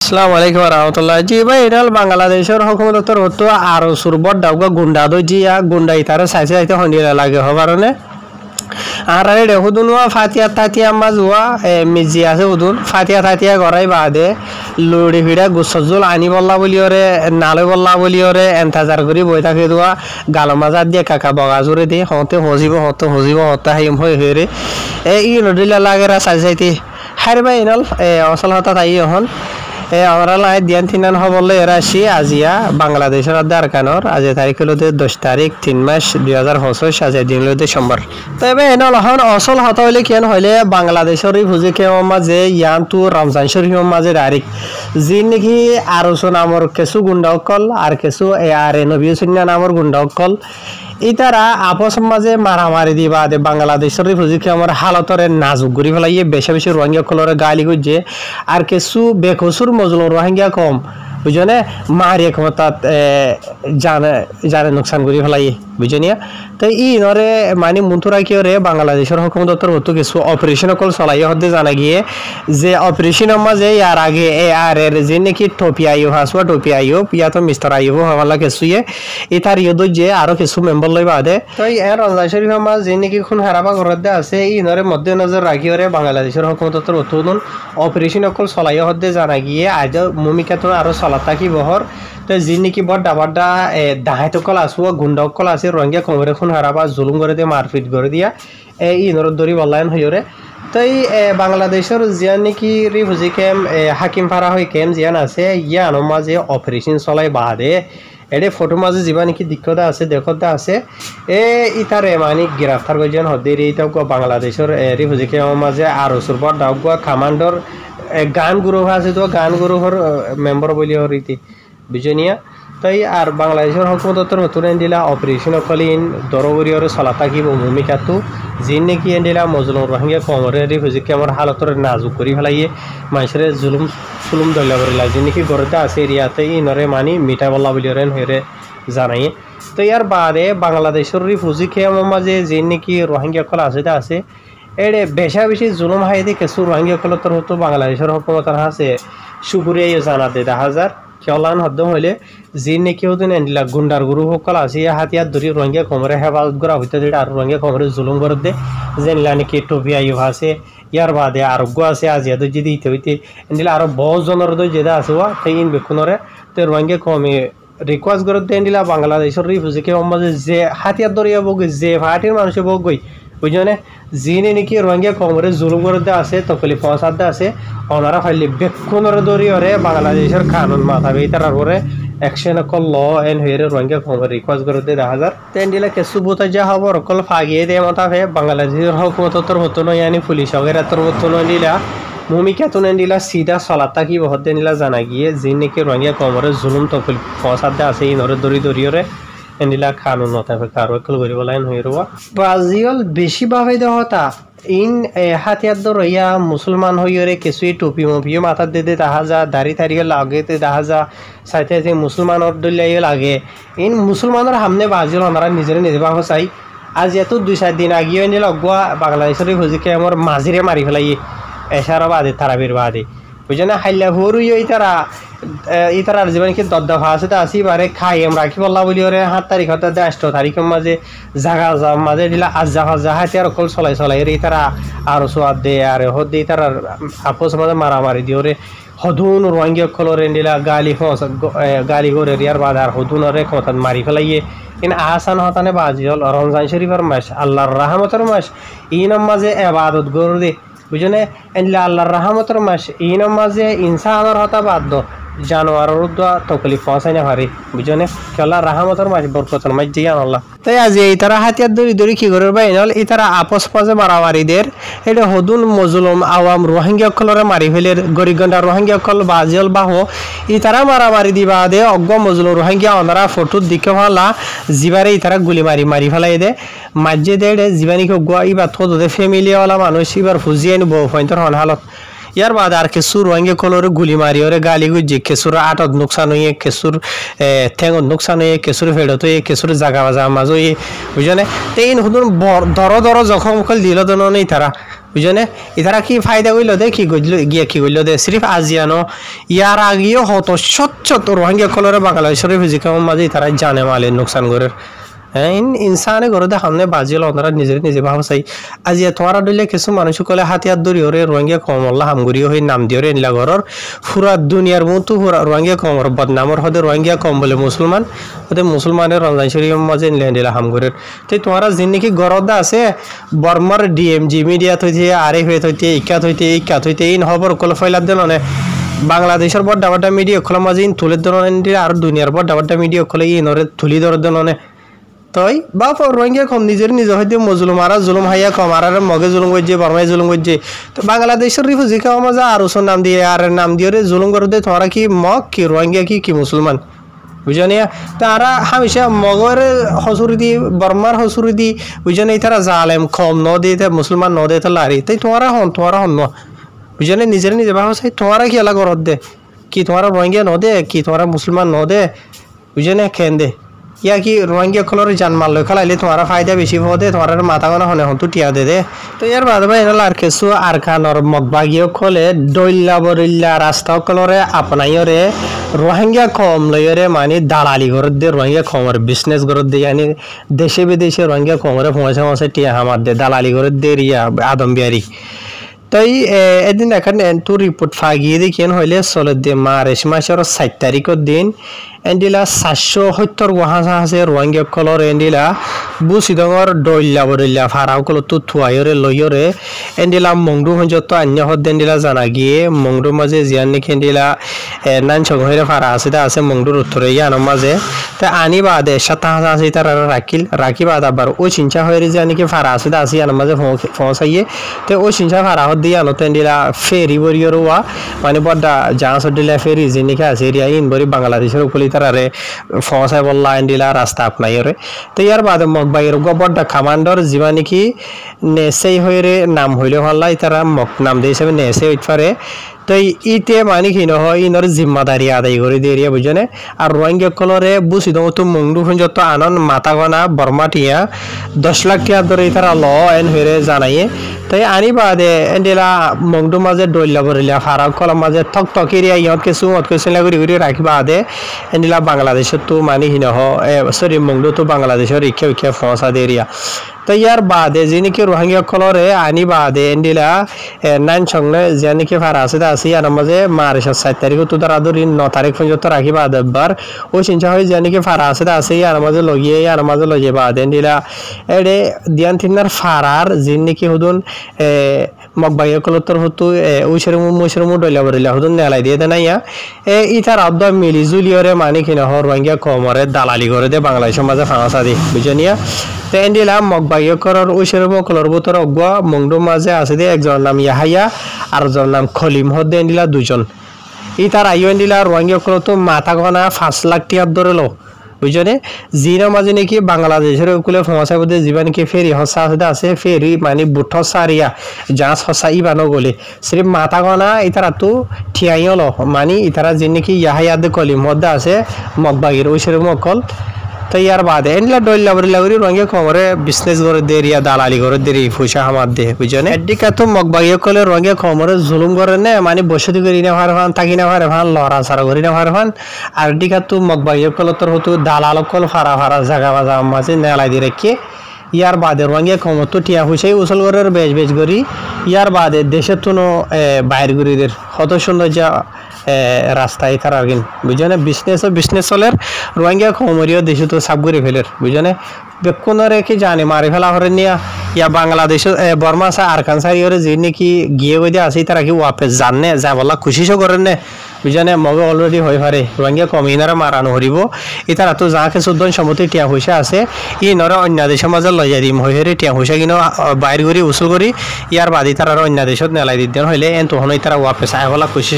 আসসালামু আলাইকুম রহমতুল্লাহ জি ভাই এটা বাংলাদেশের হুকুমতর হতো আরো সুরবর ডাউগা গুন্ডা দো জিয়া গুন্ডা ইতারে সাইসে আইতে হন্ডিলা লাগে হবারনে আর রে হুদুনওয়া ফাতিয়া তাতিয়া মাজওয়া মিজি আছে হুদুন ফাতিয়া তাতিয়া গরাই বাদে লুড়ি ফিড়া গুসজুল আনি বল্লা বলিওরে নালে বল্লা বলিওরে এন্তাজার করি বই থাকে দোয়া গালো মাজার দিয়ে কাকা বগাজুরে দিয়ে হতে হজিব হতে হাইম হয়ে হেরে ই নদিলা লাগেরা সাইসাইতে হারে ভাই ইনাল অসল হতা তাই এখন আমরা লাই দিয়ান তিনান হবলে এরাশি আজিয়া বাংলাদেশের আরকানর আজ তারিখ হলো 10 তারিখ 3 মাস 2025 আজ দিন হলো সোমবার তবে এনল হন অসল হতা হইলে কেন হইলে বাংলাদেশের ফুজি কে মাঝে ইয়ান তু রমজান শরীফ মাঝে ডাইরেক্ট জিন নাকি আরসো নামর কিছু গুন্ডাকল আর কিছু আর নবী সুন্না নামর গুন্ডাকল ইতারা আপস মাঝে মারামারি দিবা দে বাংলাদেশের ফুজিকে আমার হালতরে নাজুক করি ফেলাইয়ে বেশি বেশি রোহিঙ্গা কলরে গালি গুজে আর কিছু বেকসুর মজলুম রোহিঙ্গা কম বুঝনে মারিয়ে ক্ষমতাত জানে নোকসান করি ফেলাইয়ে বুঝনিয়া তো ই নরে মানে মুন্তুরা কি রে বাংলাদেশের হুকুমতর হতো কিছু অপারেশন কল চলাইয়ে হতে জানা গিয়ে যে অপারেশন মাঝে ইয়ার আগে আর এর যে নাকি টপি আইও হাসবা টপি আইও ইয়া তো মিস্টার আইও হওয়ালা কিছুয়ে ইতার ইয়দো যে আরো কিছু মেম্বার লই বাদে তো এর রমজান শরীফ মাঝ যে নাকি খুন হারাবা ঘরতে আছে ই নরে মধ্যে নজর রাখি রে বাংলাদেশের হুকুমতর হতো অপারেশন কল চলাইয়ে হতে জানা গিয়ে আজ ভূমিকা তো আরো চলাতা কি বহর তো যি নাকি বড় ডাবাডা দাহাইতকল আসুয়া গুন্ডকল আছে রোহিঙ্গা কমরে খুন হারাবা জুলুম করে দিয়ে মারপিট করে দিয়া ই নরদ দরি বল্লায়ন হইরে তো এই বাংলাদেশের জিয়ান নাকি রিফিউজি ক্যাম্প হাকিম পাড়া হয়ে ক্যাম্প জিয়ান আছে ইয়ান মাঝে অপারেশন চলাই বাদে এডে ফটো মাঝে যাবা নাকি দিক্ষতা আছে দেখতা আছে ইতারে মানে গ্রেফতার করছেন হদের এইটা বাংলাদেশের রিফিউজি ক্যাম্প মাঝে আরো সুরবর ডাউগুয়া কামান্ডর গান গ্রুপ আছে তো গান গ্রুপের মেম্বার বলি হরিতি বুঝনিয়া তাই আর বাংলাদেশের হুকুমতর নতুন দিলা অপারেশন কলিন দরবরিয়র চলা থাকিব ভূমিকাটো যি নাকি দিলা মজলুম রোহিঙ্গা কমরে রিফিউজি ক্যাম্পর হালতর নাজুক করে ফেলাইয়ে মানুষের জুলুম দলিয়া করিলা যি নাকি গড়তে আছে এরিয়াতে ইনরে মানি মিঠা বল্লা বলি হেরে জানাই তো ইয়ার বাদে বাংলাদেশের রিফিউজি ক্যাম্পর মাঝে যি নাকি রোহিঙ্গা কল আছে এড়ে বেশি জুলুম হাইদি কিছু রোহিঙ্গা কলতর হতো বাংলাদেশের হুকুমতর আছে সুপুরিয়া জানা দে 10,000 কেলান হদ্দম হইলে যি নাকি হতো নেন্দিলা গুন্ডার গুরু সকল আছে হাতিয়ার ধরি রোহিঙ্গা কমরে হেফাজত করা হইতে দিলে আর রোহিঙ্গা কমরে জুলুম করে দে যেনলা নাকি টপি আইও আছে ইয়ার বাদে আরোগ্য আছে আজিয়া তো যদি ইতে হইতে এন্দিলা আরো বহু জনের তো যেটা আছে সেই ইন বেকুনরে তো রোহিঙ্গা কমে রিকোয়েস্ট করে দেন দিলা বাংলাদেশের রিফিউজিকে মাঝে যে হাতিয়ার ধরিয়া বগই যে পার্টির মানুষে বগই বুঝনে যিনি নাকি রোহিঙ্গা কমরে জুলুম করতে আছে তকলি পৌঁছাতে আছে ওনারা ফাইলে বেক্ষণরে দরিয়রে বাংলাদেশের কানুন মাথাবে তার পরে অ্যাকশন কল ল এন হয়ে রোহিঙ্গা কমরে রিকোয়েস্ট করতে 10,000 তেন দিলে কিছু বোতা যা হব রকল ফাগিয়ে দিয়ে মাথাবে বাংলাদেশের হুকুমতর হতো না ইয়ানি পুলিশ আগের তোর হতো না দিলা ভূমিকা তো দিলা সিধা চলাতা কি বহুত দিলা জানা গিয়ে যিনি নাকি রোহিঙ্গা কমরে জুলুম তকলি পৌঁছাতে আছে ইনরে দরিয়রে এন্ডিলা কানুন নতাবে কারো কল করিব লাইন হইরবা ব্রাজিল বেশি ভাবে দেহতা ইন হাতিয়ার দরইয়া মুসলমান হইরে কিছুই টুপি মুপিও মাথার দে দেখা যা দাড়ি থারিয়ে লাগেতে দেখা যা সাইতে যে মুসলমানের দলিয়ে লাগে ইন মুসলমানের সামনে ব্রাজিল ওনারা নিজে ভাবে চাই আজ এত 2-4 দিন আগিয়ে এন্ডিলা গোয়া বাংলাদেশের হুজিকে আমার মাঝিরে মারি ফেলাই এশারা বাদে তারাবির বাদে বুঝনে হাইলা হরুই ইতারার জীবন কি দদ্দফা আছে তা আসি বারে খাই আমরা রাখি বললা বলি ওরে 7 তারিখ হতে 8 তারিখের মাঝে জাগা মাঝে দিলা আজ হাতে আর কল চলাই রে তারা আর সোয়াদ দে আর হদে তারা আপস মাঝে মারামারি দিও রে হদুন রোহিঙ্গা কলরে দিলা গালি করে রিয়ার বাজার হদুনরে কথা মারি ফেলাইয়ে ইন আসান হতানে বাজিল রমজান শরীফের মাস আল্লাহর রহমতের মাস ইন মাঝে ইবাদত গরু দে বুঝনে এনলা আল্লাহর রহমতের মাস ইন মাঝে ইনসানের হতা বাদ জানোয়ারের দোয়া তকলিফ পৌঁছাই না পারি বুঝনে কেলা রহমতের মাস বরকতের মাস জিয়ান আল্লাহ তাই আজ এই তারা হাতিয়ার দড়ি কি করে বাইনাল এই তারা আপস মাঝে মারামারিদের এটা হদুন মজলুম আওয়াম রোহিঙ্গা কলরে মারি ফেলের গরিগন্ডা রোহিঙ্গা কল বাজিল বাহ ই তারা মারামারি দিবা দে অজ্ঞ মজলুম রোহিঙ্গা ওনারা ফটোর দিকে ভালা জিবারে ই তারা গুলি মারি ফেলাই দে মাঝে দে জীবানিকে গোয়া ইবা থো দে ফ্যামিলিওয়ালা মানুষ এবার ফুজিয়ে নিব পয়েন্টর হন হালত ইয়ার বাদ আর কেসুর রোহিঙ্গা কলরে গুলি মারি ওরে গালি গুজি কেসুর আটত নুকসান হয়ে কেসুর ঠেঙত নুকসান হয়ে কেসুর ফেরত হয়ে কেসুর জাগা বাজা মাঝ হয়ে বুঝনে তো এই নতুন দর জখম কল দিল তো নেই তারা বুঝনে ইতারা কি ফায়দা হইল দে কি গইল গিয়া কি গইল দে সিরিফ আজিয়ানো ইয়ার আগেও হত স্বচ্ছ রোহিঙ্গা কলরে বাংলাদেশের ফিজিক্যাল মাঝে ইতারা জানে মালে নোকসান করে হ্যাঁ ইনসানে ঘরে দেখানে বাজিল ওনারা নিজে ভাব চাই আজি তোমার দিলে কিছু মানুষ কলে হাতিয়ার দরি ওরে রোহিঙ্গা কমল্লা হামগুড়ি হয়ে নাম দিয়ে এনলা ঘরের পুরা দুনিয়ার মতো পুরা রোহিঙ্গা কমর বদনামর হদে রোহিঙ্গা কম বলে মুসলমান হদে মুসলমানের রমজান শরীফের মাঝে এনলা হামগুড়ের তাই তোমারা যিন নাকি গরদা আছে বর্মার ডিএমজি মিডিয়া থইতে আরে হয়ে থইতে ইকাত হইতে ইন খবর কলে ফয়লার দেন বাংলাদেশের বড় মিডিয়া খোলা মাঝে ইন তুলে ধরেন আর দুনিয়ার বড় মিডিয়া খোলে ইনরে তুলি ধরে দেন তই বাপ রোহিঙ্গা কম নিজের হয়তো মজলুম আর জুলুম হাইয়া কম আর মগে জুলুম করছে বর্মায় জুলুম করছে তো বাংলাদেশের রিফিউজি খাওয়া মজা আর ওসর নাম দিয়ে আর নাম দিয়ে জুলুম করে দে তোমরা কি মগ কি রোহিঙ্গা কি মুসলমান বুঝানি তারা হামেশা মগর হসুরি দি বর্মার হসুরি দি বুঝানি তারা জালেম কম ন দিয়ে মুসলমান ন দিয়ে লারি তাই তোমারা হন ন বুঝানি নিজে ভাব চাই তোমারা কি এলা ঘরত দে কি তোমারা রোহিঙ্গা ন দে কি তোমারা মুসলমান ন দে বুঝানি খেন দে ইয়া কি রোহিঙ্গা কলর জানমাল লই খেলাইলে তোমার ফায়দা বেশি হদে তোমার মাথা গনা হনে হন টিয়া দে তো ইয়ার বাদ ভাই এনাল আর কিছু আর খানর মগবাগীয় খোলে দইল্লা বরিল্লা রাস্তা কলরে আপনাইরে রোহিঙ্গা কম লইরে মানে দালালি ঘরত দে রোহিঙ্গা কমর বিজনেস ঘরত দে yani দেশে বিদেশে রোহিঙ্গা কমরে পয়সা টিয়া হামার দে দালালি ঘরত দে রিয়া আদম বিয়ারি তাই এদিন এখন এন্টু রিপোর্ট ফাগিয়ে দেখেন হইলে চলত দিয়ে মার্চ মাসের 7 তারিখের দিন এন্ডিলা 770 ওয়াহাজা আছে রোহিঙ্গা কলর এন্ডিলা বুসিদঙর দইল্লা বরিল্লা ফারাও কল তো থুয়াইরে লইরে এন্ডিলা মংডু হঞ্জত আন্য হদ এন্ডিলা জানা গিয়ে মংডু মাঝে জিয়ান নি এন্ডিলা নান ছগহরে ফারা আছে মংডুর উত্তরে ইয়ানো মাঝে তা আনি বাদে 7000 আছে তার রাখি বাদ আবার ও চিন্তা হইরে জানি কি ফারা আছে ইয়ানো মাঝে পৌঁছাইয়ে তে ও চিন্তা ফারা হদ দিয়া নো এন্ডিলা ফেরি বরিয়র ওয়া মানে বড় জাহাজ দিলা ফেরি জিনিকা আছে এরিয়া ইন বরি বাংলাদেশের উপলি তারারে ফসাই বললা এন্ডিলা রাস্তা আপনাইরে তো ইয়ার বাদে মগবাইর গবড় কমান্ডার জীবানি কি নেসেই হইরে নাম হইলে হল্লাই তারা মক নাম দিয়ে হিসাবে নেসে হইতে পারে তো ইতে মানে কি নহয় ইনর জিম্মাদারি আদায় করে দিয়ে এরিয়া বুঝনে আর রোহিঙ্গা কলরে বুঝিদ তো মংডু যত আনন্দ মাথা গনা বর্মাটিয়া 10 লাখ টাকা ধরে তারা ল এন হইরে জানাইয়ে তাই আনি বাদে এন্ডিলা মংডু মাঝে দইল্লা বরিলা ফারাক কলম মাঝে থক এরিয়া ইয়ত কিছু ঘুরি রাখি বাদে এন্ডিলা বাংলাদেশত তো মানে কি নহ সরি মংডু তো বাংলাদেশের ইকে ফসা দে এরিয়া তো ইয়ার বাদে যিনিকি রোহিঙ্গা কলরে আনি বাদে এন্ডিলা নাইন সঙ্গে যিনিকি ফারা আছে আর মাঝে মার্চ 7 তারিখ তো তারা ধরি 9 তারিখ পর্যন্ত রাখি বাদে একবার ওই চিন্তা হয় যিনিকি ফারা আছে আর মাঝে লগিয়ে আর মাঝে লগে বাদে এন্ডিলা এডে দিয়ান তিনার ফারার যিনিকি হুদুন মগবাইয়া কলতর হতো ওইসরমু ডইলা বরিলা হুদুন নেলাই দিয়ে দেন ইয়া ইতার আব্দ মিলি জুলিয়রে মানে কিনা রোহিঙ্গা কমরে দালালি করে দে বাংলাদেশের মাঝে ফাঁসা দি বুঝনিয়া তো এন্ডিলা মগবাইয়া করার ওইসরমু কলর ভিতর অগুয়া মংডু মাঝে আছে দে একজন নাম ইয়াহাইয়া আর একজন নাম খলিম হদে এন্ডিলা দুজন ইতার আইও এন্ডিলা রোহিঙ্গা কলতো মাথা গনা 5 লাখ টাকা ধরে লো বুঝনে জিনা মাঝে নাকি বাংলাদেশের কুলে ফমাসা বদে জীবন কি ফেরি হসা আছে ফেরি মানে বুট সারিয়া জাঁচ হসা ইবানো গলে সিরিফ মাথা গনা ইতারা তো ঠিয়াইল মানে ইতারা যে নাকি ইয়াহাইয়াদ কলিম মধ্যে আছে মগবাগির ওইসের মকল তো ইয়ার বাদে এনলা ডইল্লা বরিলা করি রঙে কমরে বিজনেস করে দে রিয়া দালালি করে দে পয়সা হামার দে বুঝনে এদিকে তো মগবাগিয়া কলে রঙে কমরে জুলুম করে নে মানে বসতি করি না ভারফান থাকি না ভারফান লড়া সারা করি না ভারফান আর দিকে তো মগবাগিয়া কলে তোর হতো দালাল কল ফারা জায়গা বাজা মাঝে নেলাই দিয়ে রেখে ইয়ার বাদে রঙে কমর তো টিয়া হইছে উসল করে বেচ করি ইয়ার বাদে দেশের তো বাইর গরিদের কত সুন্দর যা রাস্তায় তার আগে বুঝনে বিজনেস চলের রোহিঙ্গা কমরিও দেশে তো সাব করে ফেলের বুঝনে বেকুনরে কি জানে মারি ফেলা হরে নিয়া ইয়া বাংলাদেশ বর্মা সা আরকানসারি ওরে যে নাকি গিয়ে বই আসি তারা কি ওয়াপেস জানে যা বলা খুশিও করেন না বুঝনে মগে অলরেডি হয়ে পারে রোহিঙ্গা কমিনারা মারানো হরিব ইতারা তো যাকে 14 সম্মতি টিয়া পয়সা আছে ই নরা অন্য দেশের মাঝে লইয়া দিম হয়ে টিয়া পয়সা কিনো বাইর করি উসুল করি ইয়ার বাদি তারা অন্য দেশত নেলাই দিতেন হইলে এন তখন তারা ওয়াপেস আয় বলা খুশি